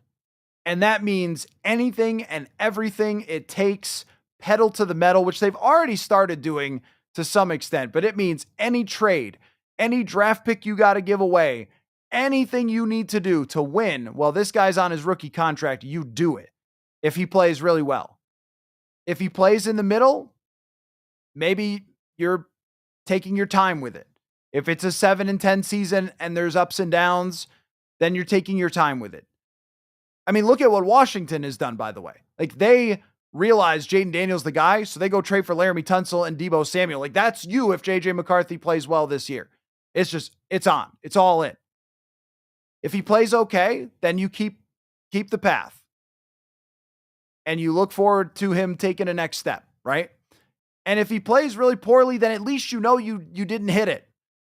And that means anything and everything it takes, pedal to the metal, which they've already started doing to some extent, but it means any trade, any draft pick you got to give away, anything you need to do to win. Well, this guy's on his rookie contract. You do it if he plays really well. If he plays in the middle, maybe you're taking your time with it. If it's a 7-10 season and there's ups and downs, then you're taking your time with it. I mean, look at what Washington has done, by the way. Like, they realize Jaden Daniels the guy, so they go trade for Laramie Tunsil and Deebo Samuel. Like, that's you if JJ McCarthy plays well this year. It's on. It's all in. If he plays okay, then you keep the path. And you look forward to him taking a next step, right? And if he plays really poorly, then at least you know you didn't hit it.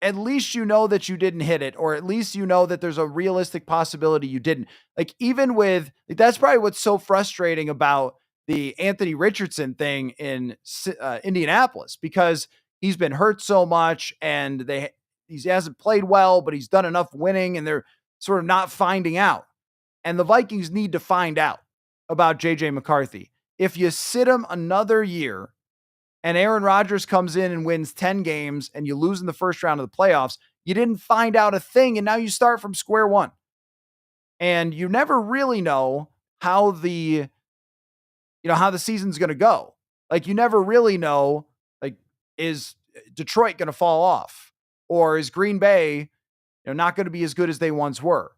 At least you know that you didn't hit it, or at least you know that there's a realistic possibility you didn't. Like, even with, like, that's probably what's so frustrating about the Anthony Richardson thing in Indianapolis, because he's been hurt so much and he hasn't played well, but he's done enough winning and they're sort of not finding out. And the Vikings need to find out about JJ McCarthy. If you sit him another year, and Aaron Rodgers comes in and wins 10 games and you lose in the first round of the playoffs, you didn't find out a thing, and now you start from square one. And you never really know how the season's going to go. Like, you never really know, like, is Detroit going to fall off? Or is Green Bay, not going to be as good as they once were?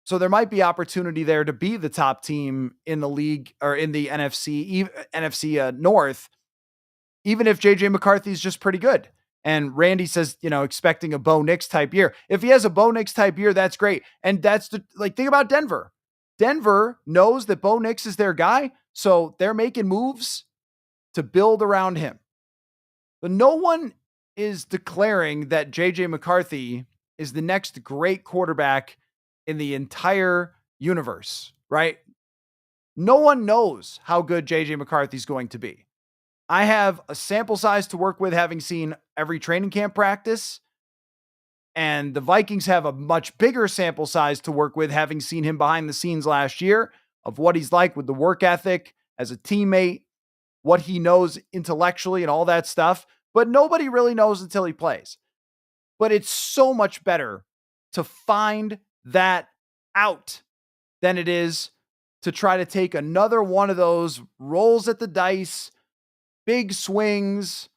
So there might be opportunity there to be the top team in the league or in the NFC North, even if JJ McCarthy is just pretty good. And Randy says, expecting a Bo Nix type year. If he has a Bo Nix type year, that's great. And that's think about Denver. Denver knows that Bo Nix is their guy, so they're making moves to build around him. But no one is declaring that JJ McCarthy is the next great quarterback in the entire universe, right? No one knows how good JJ McCarthy is going to be. I have a sample size to work with, having seen every training camp practice. And the Vikings have a much bigger sample size to work with, having seen him behind the scenes last year, of what he's like with the work ethic as a teammate, what he knows intellectually and all that stuff. But nobody really knows until he plays. But it's so much better to find that out than it is to try to take another one of those rolls at the dice, big swings.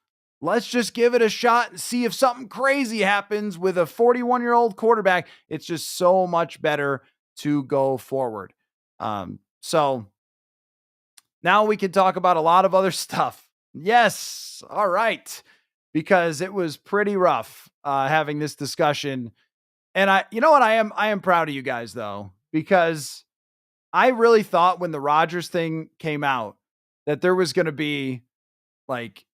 Let's just give it a shot and see if something crazy happens with a 41-year-old quarterback. It's just so much better to go forward. So now we can talk about a lot of other stuff. Yes. All right. Because it was pretty rough having this discussion. And I am proud of you guys, though, because I really thought when the Rodgers thing came out that there was going to be, like,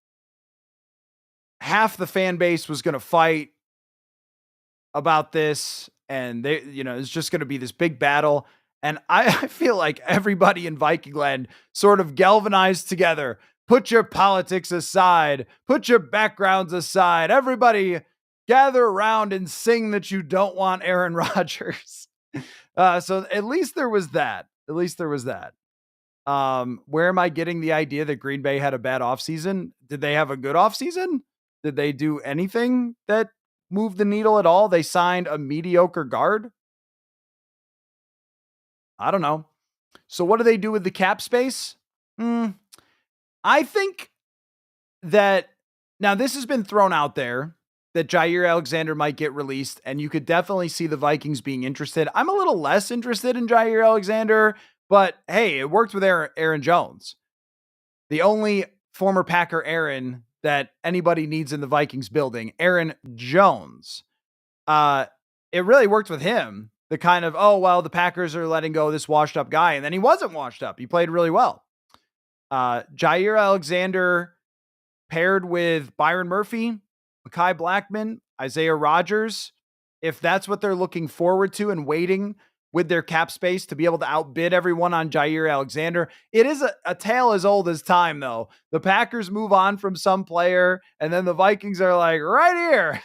half the fan base was going to fight about this, and it's just going to be this big battle. And I feel like everybody in Viking land sort of galvanized together. Put your politics aside, put your backgrounds aside. Everybody gather around and sing that you don't want Aaron Rodgers. So at least there was that. Where am I getting the idea that Green Bay had a bad offseason? Did they have a good offseason? Did they do anything that moved the needle at all? They signed a mediocre guard? I don't know. So what do they do with the cap space? I think that now this has been thrown out there that Jair Alexander might get released, and you could definitely see the Vikings being interested. I'm a little less interested in Jair Alexander, but hey, it worked with Aaron Jones. The only former Packer Aaron that anybody needs in the Vikings building, Aaron Jones. It really worked with him. The kind of, the Packers are letting go of this washed up guy. And then he wasn't washed up. He played really well. Jair Alexander paired with Byron Murphy, Mekhi Blackman, Isaiah Rodgers. If that's what they're looking forward to and waiting with their cap space to be able to outbid everyone on Jair Alexander. It is a tale as old as time, though. The Packers move on from some player, and then the Vikings are like, right here.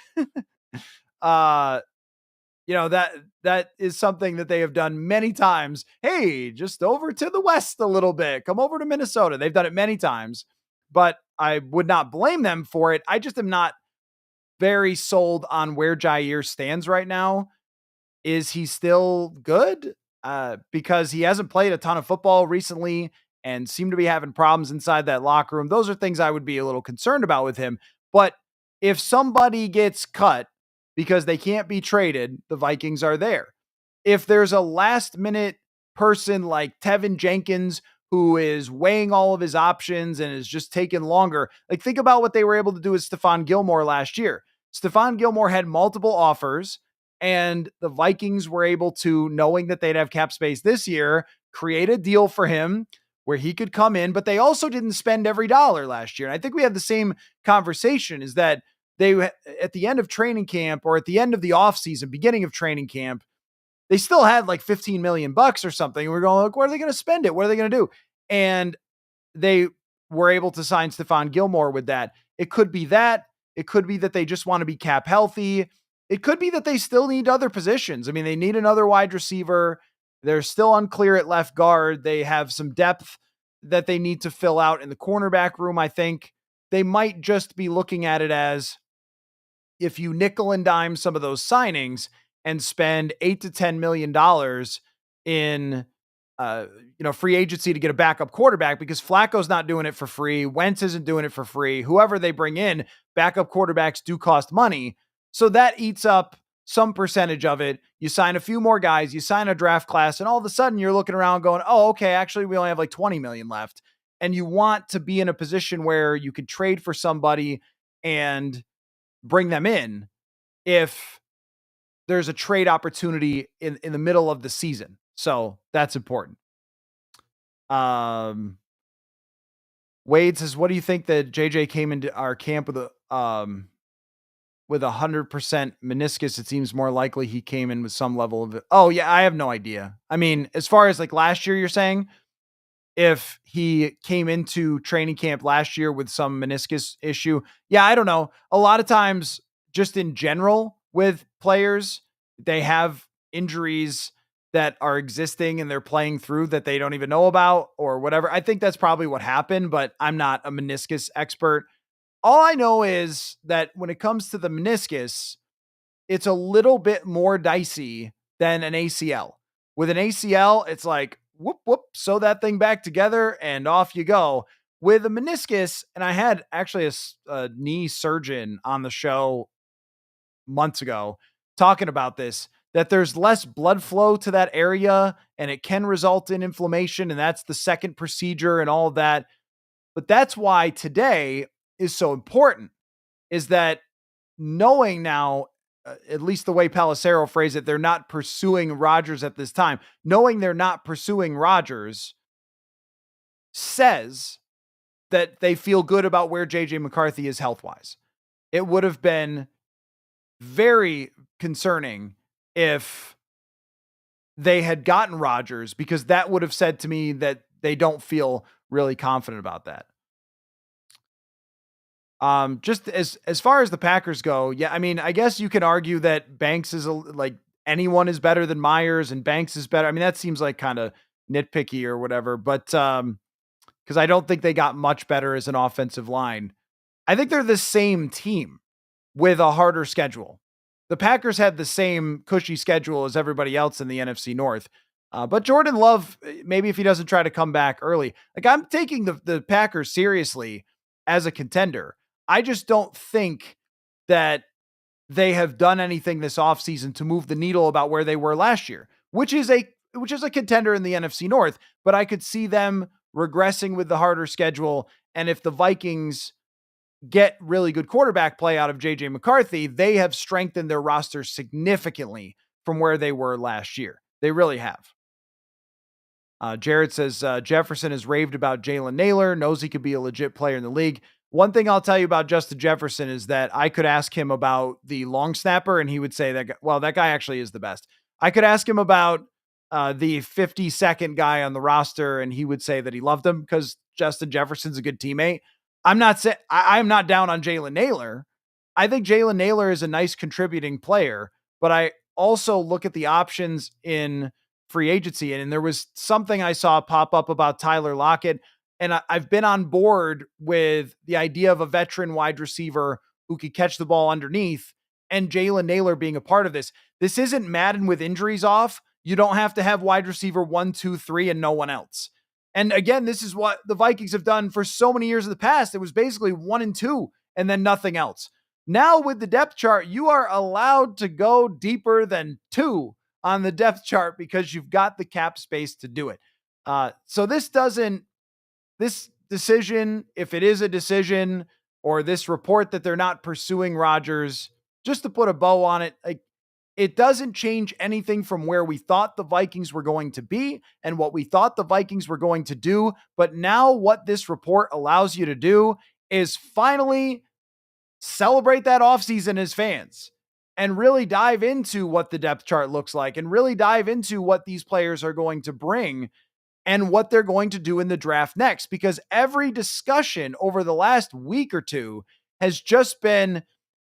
uh, that is something that they have done many times. Hey, just over to the west a little bit. Come over to Minnesota. They've done it many times, but I would not blame them for it. I just am not very sold on where Jair stands right now. Is he still good? Because he hasn't played a ton of football recently and seemed to be having problems inside that locker room. Those are things I would be a little concerned about with him. But if somebody gets cut because they can't be traded, the Vikings are there. If there's a last minute person like Tevin Jenkins who is weighing all of his options and is just taking longer, like think about what they were able to do with Stephon Gilmore last year. Stephon Gilmore had multiple offers, and the Vikings were able to, knowing that they'd have cap space this year, create a deal for him where he could come in, but they also didn't spend every dollar last year. And I think we had the same conversation, is that they, at the end of training camp or at the end of the offseason, beginning of training camp, they still had like 15 million bucks or something. And we're going, like, where are they going to spend it? What are they going to do? And they were able to sign Stephon Gilmore with that. It could be that. It could be that they just want to be cap healthy. It could be that they still need other positions. I mean, they need another wide receiver. They're still unclear at left guard. They have some depth that they need to fill out in the cornerback room. I think they might just be looking at it as, if you nickel and dime some of those signings and spend $8 to $10 million in free agency to get a backup quarterback, because Flacco's not doing it for free. Wentz isn't doing it for free. Whoever they bring in, backup quarterbacks do cost money. So that eats up some percentage of it. You sign a few more guys, you sign a draft class, and all of a sudden you're looking around going, oh, okay, actually we only have like 20 million left. And you want to be in a position where you could trade for somebody and bring them in if there's a trade opportunity in the middle of the season. So that's important. Wade says, what do you think that JJ came into our camp with 100% meniscus? It seems more likely he came in with some level of it. Oh yeah, I have no idea. I mean, as far as like last year, you're saying if he came into training camp last year with some meniscus issue. Yeah, I don't know. A lot of times, just in general with players, they have injuries that are existing and they're playing through that they don't even know about or whatever. I think that's probably what happened, but I'm not a meniscus expert. All I know is that when it comes to the meniscus, it's a little bit more dicey than an ACL. With an ACL, it's like, whoop, whoop, sew that thing back together and off you go. With a meniscus, and I had actually a knee surgeon on the show months ago talking about this, that there's less blood flow to that area and it can result in inflammation. And that's the second procedure and all of that. But that's why today is so important, is that knowing now, at least the way Pelissero phrased it, they're not pursuing Rodgers at this time. Knowing they're not pursuing Rodgers says that they feel good about where JJ McCarthy is health-wise. It would have been very concerning if they had gotten Rodgers, because that would have said to me that they don't feel really confident about that. Just as far as the Packers go, yeah, I mean, I guess you can argue that Banks is like anyone is better than Myers and Banks is better. I mean, that seems like kind of nitpicky or whatever, but because I don't think they got much better as an offensive line. I think they're the same team with a harder schedule. The Packers had the same cushy schedule as everybody else in the NFC North. But Jordan Love, maybe if he doesn't try to come back early, like I'm taking the Packers seriously as a contender. I just don't think that they have done anything this offseason to move the needle about where they were last year, which is a contender in the NFC North. But I could see them regressing with the harder schedule. And if the Vikings get really good quarterback play out of JJ McCarthy, they have strengthened their roster significantly from where they were last year. They really have. Jared says, Jefferson has raved about Jalen Naylor, knows he could be a legit player in the league. One thing I'll tell you about Justin Jefferson is that I could ask him about the long snapper and he would say that, well, that guy actually is the best. I could ask him about the 52nd guy on the roster, and he would say that he loved him because Justin Jefferson's a good teammate. I'm not down on Jalen Nailor. I think Jalen Nailor is a nice contributing player, but I also look at the options in free agency. And there was something I saw pop up about Tyler Lockett. And I've been on board with the idea of a veteran wide receiver who could catch the ball underneath, and Jalen Nailor being a part of this. This isn't Madden with injuries off. You don't have to have wide receiver 1, 2, 3, and no one else. And again, this is what the Vikings have done for so many years in the past. It was basically 1 and 2 and then nothing else. Now with the depth chart, you are allowed to go deeper than 2 on the depth chart because you've got the cap space to do it. So this decision, if it is a decision, or this report that they're not pursuing Rodgers, just to put a bow on it, like, it doesn't change anything from where we thought the Vikings were going to be and what we thought the Vikings were going to do. But now what this report allows you to do is finally celebrate that offseason as fans and really dive into what the depth chart looks like and really dive into what these players are going to bring and what they're going to do in the draft next. Because every discussion over the last week or two has just been,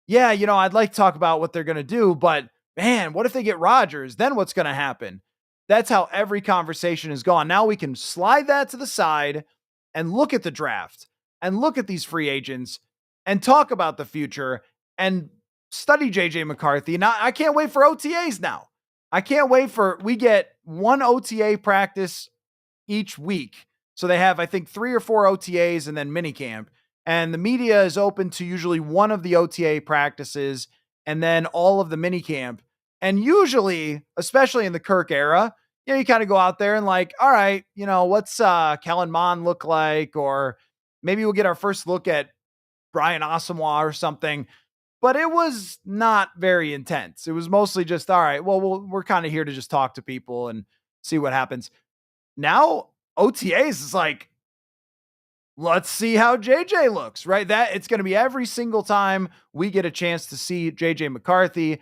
yeah, I'd like to talk about what they're going to do, but man, what if they get Rodgers? Then what's going to happen? That's how every conversation has gone. Now we can slide that to the side and look at the draft and look at these free agents and talk about the future and study JJ McCarthy. Now, I can't wait for OTAs now. I can't wait we get one OTA practice each week. So they have, I think, 3 or 4 OTAs and then minicamp. And the media is open to usually one of the OTA practices and then all of the minicamp. And usually, especially in the Kirk era, you kind of go out there and like, all right, what's Kellen Mond look like? Or maybe we'll get our first look at Brian Asamoah or something. But it was not very intense. It was mostly just, all right, well we're kind of here to just talk to people and see what happens. Now OTAs is like, let's see how JJ looks, right? That it's going to be every single time we get a chance to see JJ McCarthy,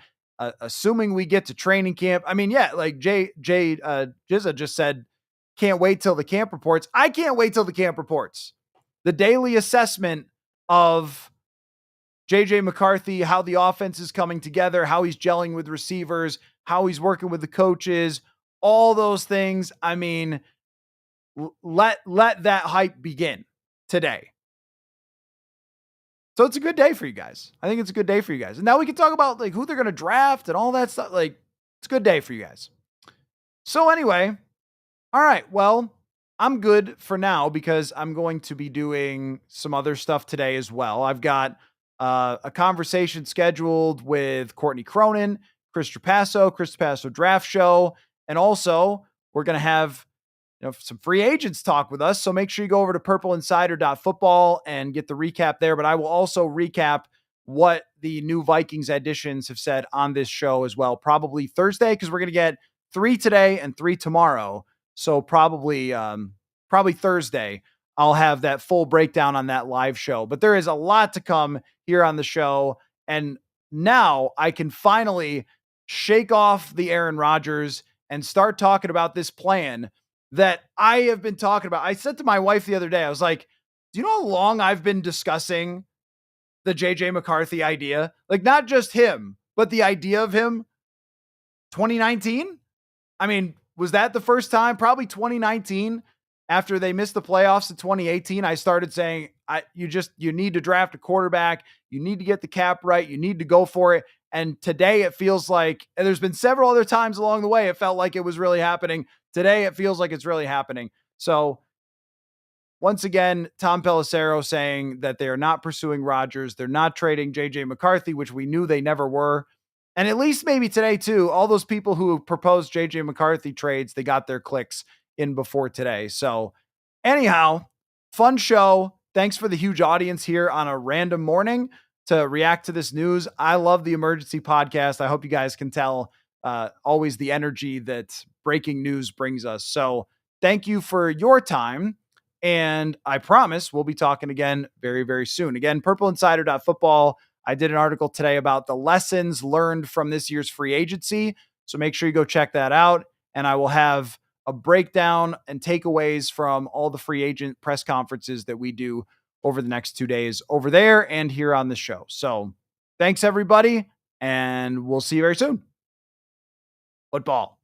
assuming we get to training camp. I mean, yeah, like Jizza just said, can't wait till the camp reports. I can't wait till the camp reports. The daily assessment of JJ McCarthy, how the offense is coming together, how he's gelling with receivers, how he's working with the coaches, all those things. I mean, let that hype begin today. So it's a good day for you guys. I think it's a good day for you guys. And now we can talk about like who they're going to draft and all that stuff. Like, it's a good day for you guys. So anyway, all right. Well, I'm good for now because I'm going to be doing some other stuff today as well. I've got a conversation scheduled with Courtney Cronin, Chris Trapasso Draft Show. And also we're going to have some free agents talk with us. So make sure you go over to purpleinsider.football and get the recap there. But I will also recap what the new Vikings additions have said on this show as well. Probably Thursday, because we're going to get 3 today and 3 tomorrow. So probably Thursday, I'll have that full breakdown on that live show. But there is a lot to come here on the show. And now I can finally shake off the Aaron Rodgers and start talking about this plan that I have been talking about. I said to my wife the other day, I was like, do you know how long I've been discussing the JJ McCarthy idea? Like, not just him, but the idea of him. 2019? I mean, was that the first time? Probably 2019. After they missed the playoffs in 2018, I started saying, you need to draft a quarterback. You need to get the cap right. You need to go for it. And today it feels like, and there's been several other times along the way, it felt like it was really happening. Today it feels like it's really happening. So once again, Tom Pelissero saying that they are not pursuing Rodgers. They're not trading JJ McCarthy, which we knew they never were. And at least maybe today too, all those people who proposed JJ McCarthy trades, they got their clicks in before today. So anyhow, fun show. Thanks for the huge audience here on a random morning to react to this news. I love the emergency podcast. I hope you guys can tell always the energy that breaking news brings us. So thank you for your time. And I promise we'll be talking again very, very soon. Again, purpleinsider.football. I did an article today about the lessons learned from this year's free agency. So make sure you go check that out. and I will have a breakdown and takeaways from all the free agent press conferences that we do over the next 2 days over there and here on the show. So thanks, everybody, and we'll see you very soon. Football.